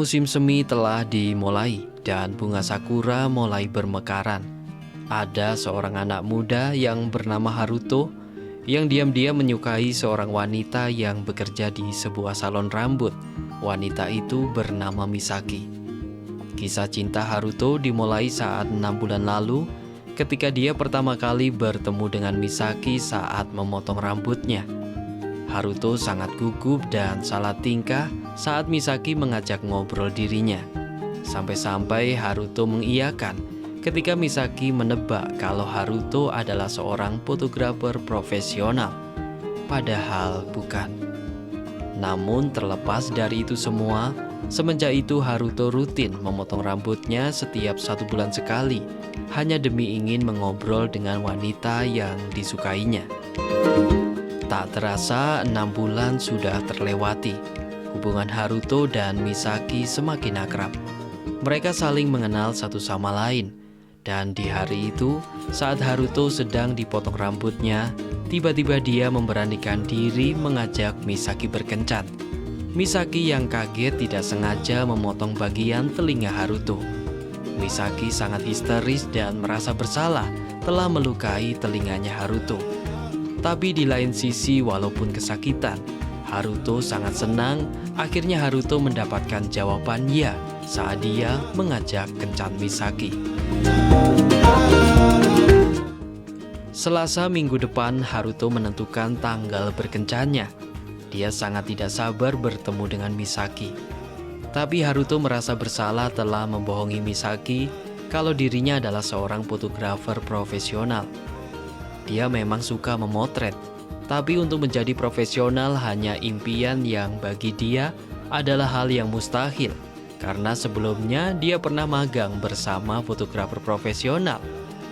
Musim semi telah dimulai dan bunga sakura mulai bermekaran. Ada seorang anak muda yang bernama Haruto yang diam-diam menyukai seorang wanita yang bekerja di sebuah salon rambut. Wanita itu bernama Misaki. Kisah cinta Haruto dimulai saat 6 bulan lalu ketika dia pertama kali bertemu dengan Misaki saat memotong rambutnya. Haruto sangat gugup dan salah tingkah saat Misaki mengajak ngobrol dirinya. Sampai-sampai Haruto mengiyakan ketika Misaki menebak kalau Haruto adalah seorang fotografer profesional. Padahal bukan. Namun terlepas dari itu semua, semenjak itu Haruto rutin memotong rambutnya setiap 1 bulan sekali, hanya demi ingin mengobrol dengan wanita yang disukainya. Tak terasa 6 bulan sudah terlewati. Hubungan Haruto dan Misaki semakin akrab. Mereka saling mengenal satu sama lain. Dan di hari itu, saat Haruto sedang dipotong rambutnya, tiba-tiba dia memberanikan diri mengajak Misaki berkencan. Misaki yang kaget tidak sengaja memotong bagian telinga Haruto. Misaki sangat histeris dan merasa bersalah telah melukai telinganya Haruto. Tapi di lain sisi, walaupun kesakitan, Haruto sangat senang. Akhirnya Haruto mendapatkan jawaban ya saat dia mengajak kencan Misaki. Selasa minggu depan, Haruto menentukan tanggal berkencannya. Dia sangat tidak sabar bertemu dengan Misaki. Tapi Haruto merasa bersalah telah membohongi Misaki kalau dirinya adalah seorang fotografer profesional. Dia memang suka memotret, tapi untuk menjadi profesional hanya impian yang bagi dia adalah hal yang mustahil. Karena sebelumnya dia pernah magang bersama fotografer profesional.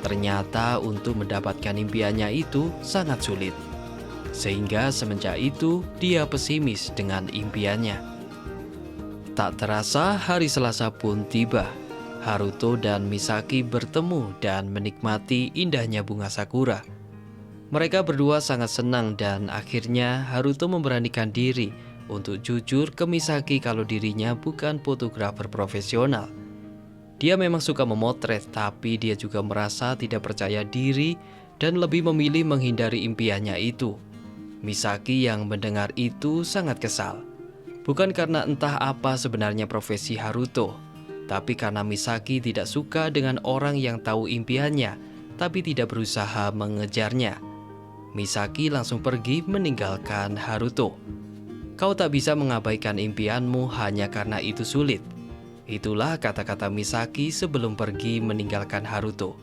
Ternyata untuk mendapatkan impiannya itu sangat sulit. Sehingga semenjak itu dia pesimis dengan impiannya. Tak terasa hari Selasa pun tiba. Haruto dan Misaki bertemu dan menikmati indahnya bunga sakura. Mereka berdua sangat senang dan akhirnya Haruto memberanikan diri untuk jujur ke Misaki kalau dirinya bukan fotografer profesional. Dia memang suka memotret, tapi dia juga merasa tidak percaya diri dan lebih memilih menghindari impiannya itu. Misaki yang mendengar itu sangat kesal. Bukan karena entah apa sebenarnya profesi Haruto, tapi karena Misaki tidak suka dengan orang yang tahu impiannya, tapi tidak berusaha mengejarnya. Misaki langsung pergi meninggalkan Haruto. Kau tak bisa mengabaikan impianmu hanya karena itu sulit. Itulah kata-kata Misaki sebelum pergi meninggalkan Haruto.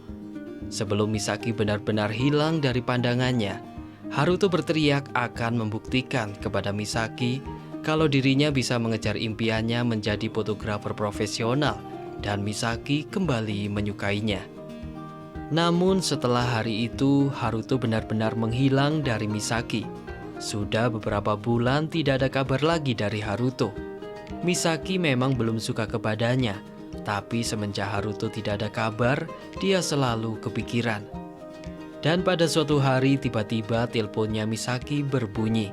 Sebelum Misaki benar-benar hilang dari pandangannya, Haruto berteriak akan membuktikan kepada Misaki kalau dirinya bisa mengejar impiannya menjadi fotografer profesional dan Misaki kembali menyukainya. Namun setelah hari itu, Haruto benar-benar menghilang dari Misaki. Sudah beberapa bulan tidak ada kabar lagi dari Haruto. Misaki memang belum suka kepadanya, tapi semenjak Haruto tidak ada kabar, dia selalu kepikiran. Dan pada suatu hari tiba-tiba teleponnya Misaki berbunyi.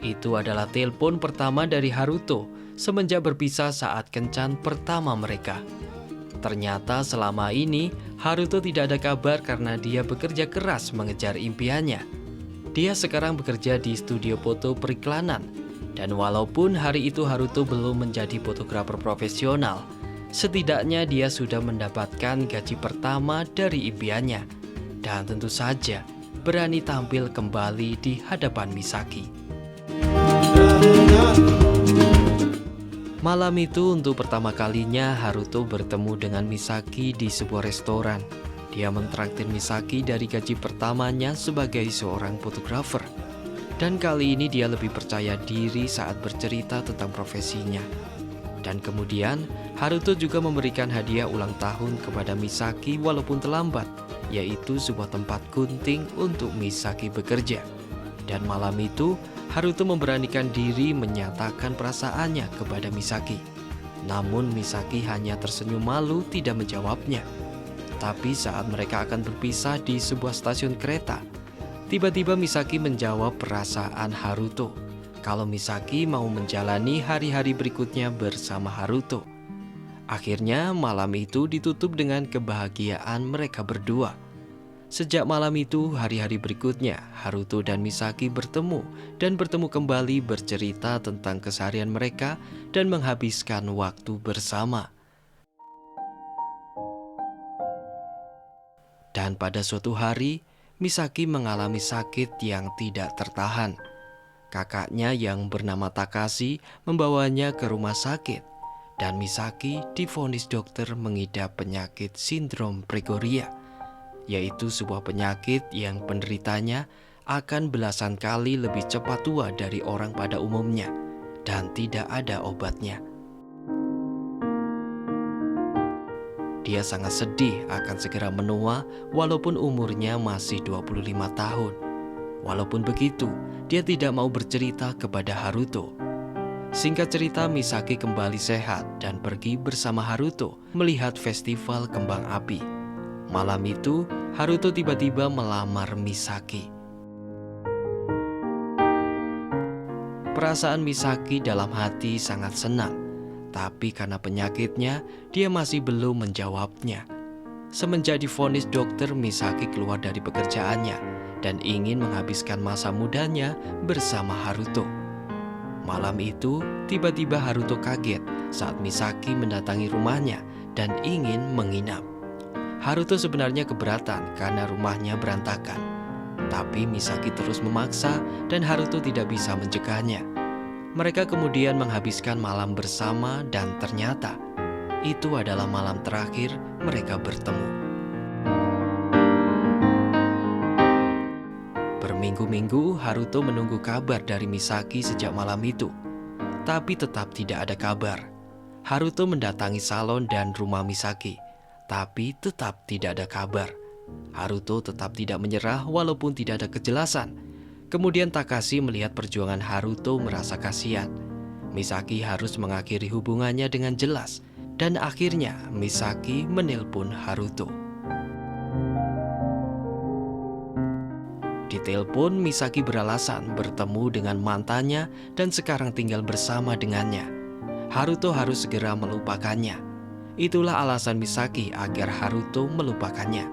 Itu adalah telepon pertama dari Haruto semenjak berpisah saat kencan pertama mereka. Ternyata selama ini Haruto tidak ada kabar karena dia bekerja keras mengejar impiannya. Dia sekarang bekerja di studio foto periklanan. Dan walaupun hari itu Haruto belum menjadi fotografer profesional, setidaknya dia sudah mendapatkan gaji pertama dari impiannya. Dan tentu saja berani tampil kembali di hadapan Misaki. Malam itu untuk pertama kalinya Haruto bertemu dengan Misaki di sebuah restoran. Dia mentraktir Misaki dari gaji pertamanya sebagai seorang fotografer. Dan kali ini dia lebih percaya diri saat bercerita tentang profesinya. Dan kemudian Haruto juga memberikan hadiah ulang tahun kepada Misaki walaupun terlambat, yaitu sebuah tempat gunting untuk Misaki bekerja. Dan malam itu Haruto memberanikan diri menyatakan perasaannya kepada Misaki. Namun Misaki hanya tersenyum malu tidak menjawabnya. Tapi saat mereka akan berpisah di sebuah stasiun kereta, tiba-tiba Misaki menjawab perasaan Haruto. kalau Misaki mau menjalani hari-hari berikutnya bersama Haruto. Akhirnya malam itu ditutup dengan kebahagiaan mereka berdua. Sejak malam itu, hari-hari berikutnya Haruto dan Misaki bertemu kembali bercerita tentang keseharian mereka dan menghabiskan waktu bersama. Dan pada suatu hari, Misaki mengalami sakit yang tidak tertahan. Kakaknya yang bernama Takashi membawanya ke rumah sakit, dan Misaki divonis dokter mengidap penyakit sindrom pregoria, yaitu sebuah penyakit yang penderitanya akan belasan kali lebih cepat tua dari orang pada umumnya dan tidak ada obatnya. Dia sangat sedih akan segera menua walaupun umurnya masih 25 tahun. Walaupun begitu, dia tidak mau bercerita kepada Haruto. Singkat cerita, Misaki kembali sehat dan pergi bersama Haruto melihat festival kembang api. Malam itu, Haruto tiba-tiba melamar Misaki. Perasaan Misaki dalam hati sangat senang, tapi karena penyakitnya, dia masih belum menjawabnya. Semenjak divonis dokter, Misaki keluar dari pekerjaannya dan ingin menghabiskan masa mudanya bersama Haruto. Malam itu, tiba-tiba Haruto kaget saat Misaki mendatangi rumahnya dan ingin menginap. Haruto sebenarnya keberatan karena rumahnya berantakan. Tapi Misaki terus memaksa dan Haruto tidak bisa mencegahnya. Mereka kemudian menghabiskan malam bersama dan ternyata itu adalah malam terakhir mereka bertemu. Berminggu-minggu Haruto menunggu kabar dari Misaki sejak malam itu. Tapi tetap tidak ada kabar. Haruto mendatangi salon dan rumah Misaki, tapi tetap tidak ada kabar. Haruto tetap tidak menyerah walaupun tidak ada kejelasan. Kemudian Takashi melihat perjuangan Haruto merasa kasihan. Misaki harus mengakhiri hubungannya dengan jelas. Dan akhirnya Misaki menelpon Haruto. Di telepon, Misaki beralasan bertemu dengan mantannya dan sekarang tinggal bersama dengannya. Haruto harus segera melupakannya. Itulah alasan Misaki agar Haruto melupakannya.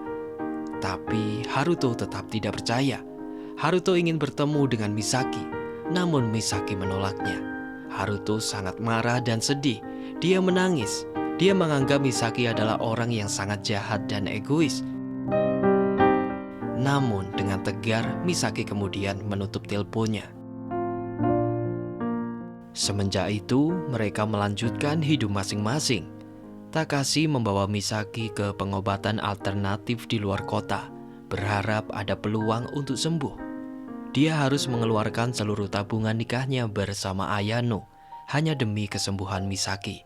Tapi Haruto tetap tidak percaya. Haruto ingin bertemu dengan Misaki, namun Misaki menolaknya. Haruto sangat marah dan sedih. Dia menangis. Dia menganggap Misaki adalah orang yang sangat jahat dan egois. Namun dengan tegar, Misaki kemudian menutup teleponnya. Semenjak itu, mereka melanjutkan hidup masing-masing. Takashi membawa Misaki ke pengobatan alternatif di luar kota, berharap ada peluang untuk sembuh. Dia harus mengeluarkan seluruh tabungan nikahnya bersama Ayano, hanya demi kesembuhan Misaki.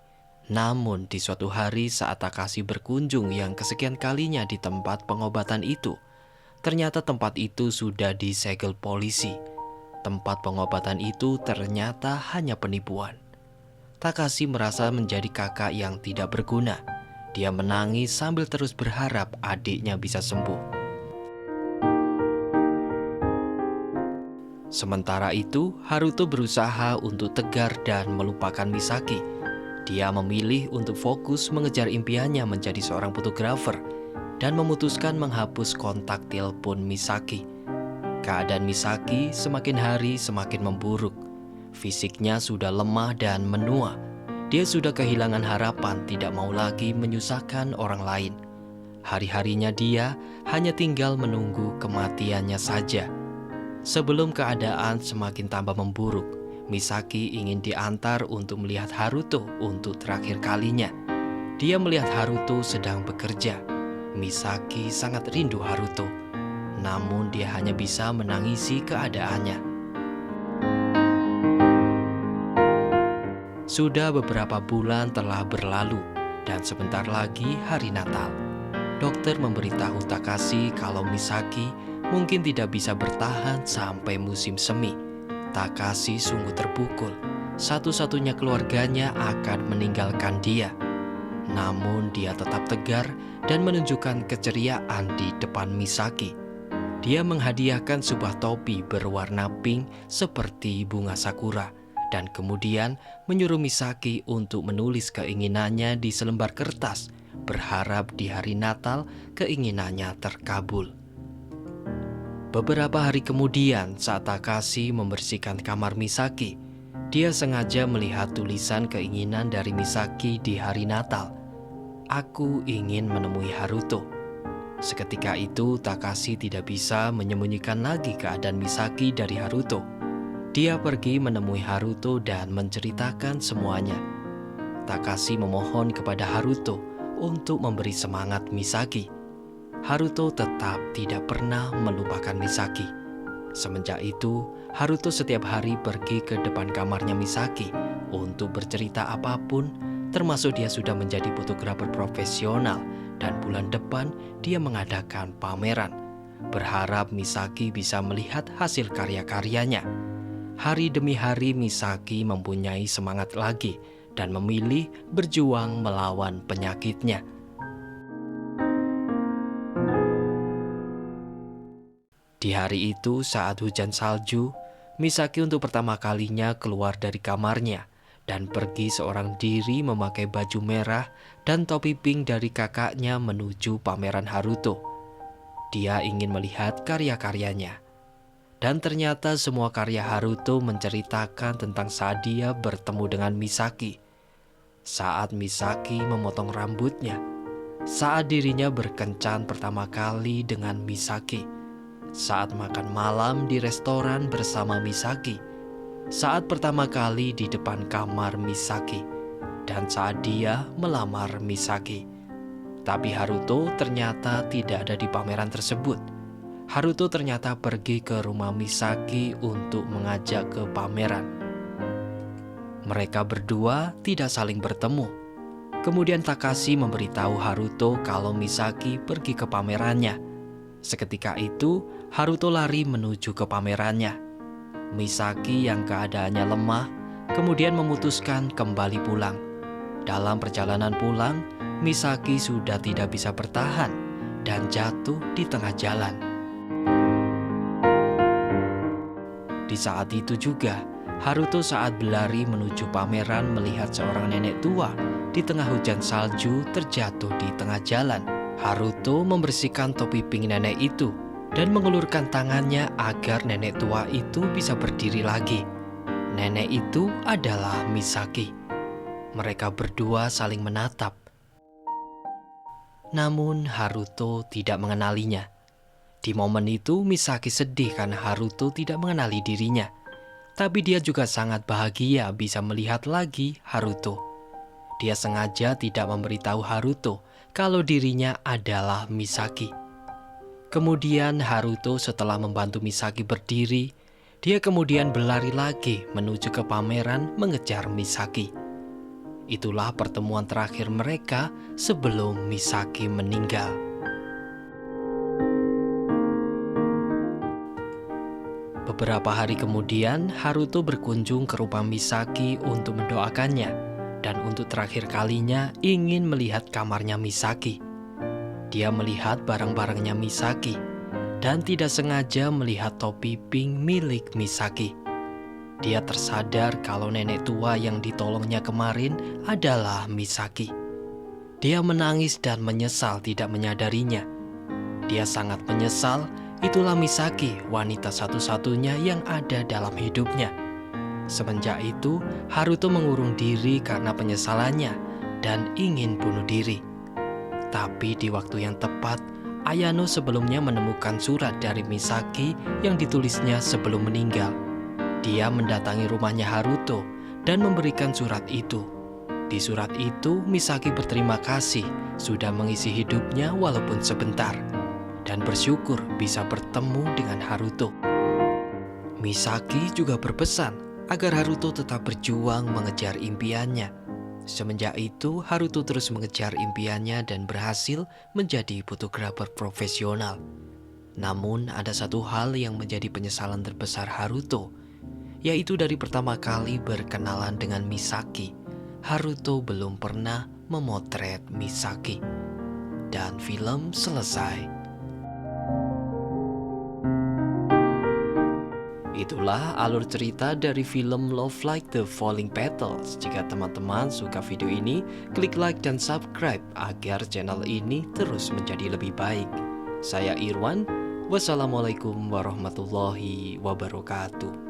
Namun di suatu hari saat Takashi berkunjung yang kesekian kalinya di tempat pengobatan itu, ternyata tempat itu sudah disegel polisi. Tempat pengobatan itu ternyata hanya penipuan. Takashi merasa menjadi kakak yang tidak berguna. Dia menangis sambil terus berharap adiknya bisa sembuh. Sementara itu, Haruto berusaha untuk tegar dan melupakan Misaki. Dia memilih untuk fokus mengejar impiannya menjadi seorang fotografer dan memutuskan menghapus kontak telepon Misaki. Keadaan Misaki semakin hari semakin memburuk. Fisiknya sudah lemah dan menua. Dia sudah kehilangan harapan, tidak mau lagi menyusahkan orang lain. Hari-harinya dia hanya tinggal menunggu kematiannya saja. Sebelum keadaan semakin tambah memburuk, Misaki ingin diantar untuk melihat Haruto untuk terakhir kalinya. Dia melihat Haruto sedang bekerja. Misaki sangat rindu Haruto, namun dia hanya bisa menangisi keadaannya. Sudah beberapa bulan telah berlalu dan sebentar lagi hari Natal. Dokter memberitahu Takashi kalau Misaki mungkin tidak bisa bertahan sampai musim semi. Takashi sungguh terpukul. Satu-satunya keluarganya akan meninggalkan dia. Namun dia tetap tegar dan menunjukkan keceriaan di depan Misaki. Dia menghadiahkan sebuah topi berwarna pink seperti bunga sakura, dan kemudian menyuruh Misaki untuk menulis keinginannya di selembar kertas, berharap di hari Natal keinginannya terkabul. Beberapa hari kemudian, saat Takashi membersihkan kamar Misaki, dia sengaja melihat tulisan keinginan dari Misaki di hari Natal. "Aku ingin menemui Haruto." Seketika itu, Takashi tidak bisa menyembunyikan lagi keadaan Misaki dari Haruto. Dia pergi menemui Haruto dan menceritakan semuanya. Takashi memohon kepada Haruto untuk memberi semangat Misaki. Haruto tetap tidak pernah melupakan Misaki. Semenjak itu, Haruto setiap hari pergi ke depan kamarnya Misaki untuk bercerita apapun, termasuk dia sudah menjadi fotografer profesional dan bulan depan dia mengadakan pameran, berharap Misaki bisa melihat hasil karya-karyanya. Hari demi hari Misaki mempunyai semangat lagi dan memilih berjuang melawan penyakitnya. Di hari itu, saat hujan salju, Misaki untuk pertama kalinya keluar dari kamarnya dan pergi seorang diri memakai baju merah dan topi pink dari kakaknya menuju pameran Haruto. Dia ingin melihat karya-karyanya. Dan ternyata semua karya Haruto menceritakan tentang saat dia bertemu dengan Misaki. Saat Misaki memotong rambutnya, saat dirinya berkencan pertama kali dengan Misaki, saat makan malam di restoran bersama Misaki, saat pertama kali di depan kamar Misaki, dan saat dia melamar Misaki. Tapi Haruto ternyata tidak ada di pameran tersebut. Haruto ternyata pergi ke rumah Misaki untuk mengajak ke pameran. Mereka berdua tidak saling bertemu. Kemudian Takashi memberitahu Haruto kalau Misaki pergi ke pamerannya. Seketika itu, Haruto lari menuju ke pamerannya. Misaki yang keadaannya lemah kemudian memutuskan kembali pulang. Dalam perjalanan pulang, Misaki sudah tidak bisa bertahan dan jatuh di tengah jalan. Di saat itu juga, Haruto saat berlari menuju pameran melihat seorang nenek tua di tengah hujan salju terjatuh di tengah jalan. Haruto membersihkan topi pink nenek itu dan mengulurkan tangannya agar nenek tua itu bisa berdiri lagi. Nenek itu adalah Misaki. Mereka berdua saling menatap. Namun Haruto tidak mengenalinya. Di momen itu Misaki sedih karena Haruto tidak mengenali dirinya. Tapi dia juga sangat bahagia bisa melihat lagi Haruto. Dia sengaja tidak memberitahu Haruto kalau dirinya adalah Misaki. Kemudian Haruto setelah membantu Misaki berdiri, dia kemudian berlari lagi menuju ke pameran mengejar Misaki. Itulah pertemuan terakhir mereka sebelum Misaki meninggal. Beberapa hari kemudian, Haruto berkunjung ke rumah Misaki untuk mendoakannya dan untuk terakhir kalinya ingin melihat kamarnya Misaki. Dia melihat barang-barangnya Misaki dan tidak sengaja melihat topi pink milik Misaki. Dia tersadar kalau nenek tua yang ditolongnya kemarin adalah Misaki. Dia menangis dan menyesal tidak menyadarinya. Dia sangat menyesal, itulah Misaki, wanita satu-satunya yang ada dalam hidupnya. Semenjak itu, Haruto mengurung diri karena penyesalannya dan ingin bunuh diri. Tapi di waktu yang tepat, Ayano sebelumnya menemukan surat dari Misaki yang ditulisnya sebelum meninggal. Dia mendatangi rumahnya Haruto dan memberikan surat itu. Di surat itu, Misaki berterima kasih sudah mengisi hidupnya walaupun sebentar dan bersyukur bisa bertemu dengan Haruto. Misaki juga berpesan agar Haruto tetap berjuang mengejar impiannya. Semenjak itu, Haruto terus mengejar impiannya dan berhasil menjadi fotografer profesional. Namun, ada satu hal yang menjadi penyesalan terbesar Haruto, yaitu dari pertama kali berkenalan dengan Misaki, Haruto belum pernah memotret Misaki. Dan film selesai. Itulah alur cerita dari film Love Like the Falling Petals. Jika teman-teman suka video ini, klik like dan subscribe agar channel ini terus menjadi lebih baik. Saya Irwan, wassalamualaikum warahmatullahi wabarakatuh.